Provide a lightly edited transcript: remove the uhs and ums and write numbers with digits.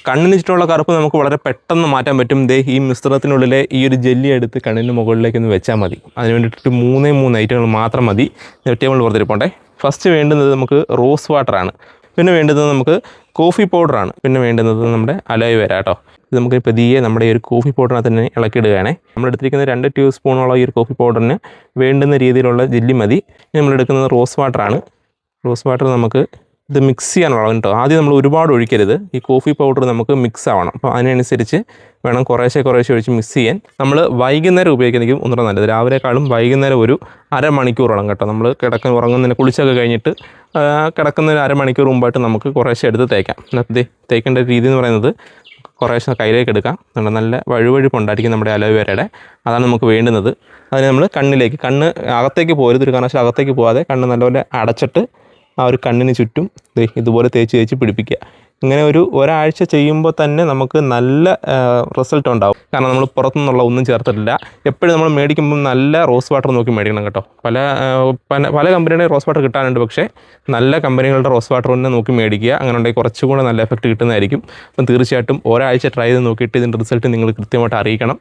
കണ്ണിന് ചുറ്റുമുള്ള കറുപ്പ് നമുക്ക് വളരെ പെട്ടെന്ന് മാറ്റാൻ പറ്റും. ദേ ഈ മിശ്രിതത്തിനുള്ളിലെ ഈ ഒരു ജെല്ലി എടുത്ത് കണ്ണിന് മുകളിലേക്കൊന്ന് വെച്ചാൽ മതി. അതിന് വേണ്ടിയിട്ട് 3 ഐറ്റങ്ങൾ മാത്രം മതി. ടേബിൾ പുറത്തിരിപ്പുണ്ടേ. ഫസ്റ്റ് വേണ്ടുന്നത് നമുക്ക് റോസ് വാട്ടറാണ്. പിന്നെ വേണ്ടുന്നത് നമുക്ക് കോഫി പൗഡറാണ്. പിന്നെ വേണ്ടുന്നത് നമ്മുടെ അലോവേര കേട്ടോ. ഇത് നമുക്ക് പതിയെ നമ്മുടെ ഈ ഒരു കോഫി പൗഡറിനകത്ത് തന്നെ ഇളക്കിയിടുകയാണേ. നമ്മളെടുത്തിരിക്കുന്ന 2 ടേബിൾ സ്പൂണോളം ഈ ഒരു കോഫി പൗഡറിന് വേണ്ടുന്ന രീതിയിലുള്ള ജെല്ലി മതി. നമ്മളെടുക്കുന്നത് റോസ് വാട്ടറാണ്. റോസ് വാട്ടർ നമുക്ക് ഇത് മിക്സ് ചെയ്യാനുള്ള കേട്ടോ. ആദ്യം നമ്മൾ ഒരുപാട് ഒഴിക്കരുത്. ഈ കോഫി പൗഡർ നമുക്ക് മിക്സ് ആവണം. അപ്പോൾ അതിനനുസരിച്ച് വേണം കുറേശ്ശെ ഒഴിച്ച് മിക്സ് ചെയ്യാൻ. നമ്മൾ വൈകുന്നേരം ഉപയോഗിക്കുന്നതായിരിക്കും ഒന്നുകൂടെ നല്ലത്. രാവിലെക്കാളും വൈകുന്നേരം ഒരു അരമണിക്കൂറോളം കേട്ടോ. നമ്മൾ ഉറങ്ങുന്നതിന് കുളിച്ചൊക്കെ കഴിഞ്ഞിട്ട് കിടക്കുന്നതിന് അരമണിക്കൂർ മുമ്പായിട്ട് നമുക്ക് കുറേശ്ശെ എടുത്ത് തേക്കാം. തേക്കേണ്ട രീതി എന്ന് പറയുന്നത് കുറേശ്ശെ കയ്യിലേക്ക് എടുക്കാം. നല്ല വഴുവഴുപ്പുണ്ടായിരിക്കും നമ്മുടെ അലോവേരയുടെ. അതാണ് നമുക്ക് വേണ്ടുന്നത്. അതിന് നമ്മൾ കണ്ണ് അകത്തേക്ക് പോകരുത്. ഒരു കാരണവശാലും അകത്തേക്ക് പോകാതെ കണ്ണ് നല്ലപോലെ അടച്ചിട്ട് ആ ഒരു കണ്ണിന് ചുറ്റും ഇതുപോലെ തേച്ച് പിടിപ്പിക്കുക. ഇങ്ങനെ ഒരാഴ്ച ചെയ്യുമ്പോൾ തന്നെ നമുക്ക് നല്ല റിസൾട്ട് ഉണ്ടാവും. കാരണം നമ്മൾ പുറത്തുനിന്നുള്ള ഒന്നും ചേർത്തിട്ടില്ല. എപ്പോഴും നമ്മൾ മേടിക്കുമ്പം നല്ല റോസ് വാട്ടർ നോക്കി മേടിക്കണം കേട്ടോ. പല കമ്പനിയുടെ റോസ് വാട്ടർ കിട്ടാനുണ്ട്. പക്ഷേ നല്ല കമ്പനികളുടെ റോസ് വാട്ടർ തന്നെ നോക്കി മേടിക്കുക. അങ്ങനെ ഉണ്ടെങ്കിൽ കുറച്ചും കൂടെ നല്ല എഫക്റ്റ് കിട്ടുന്നതായിരിക്കും. അപ്പം തീർച്ചയായിട്ടും ഒരാഴ്ച ട്രൈ ചെയ്ത് നോക്കിയിട്ട് ഇതിൻ്റെ റിസൾട്ട് നിങ്ങൾ കൃത്യമായിട്ട് അറിയിക്കണം.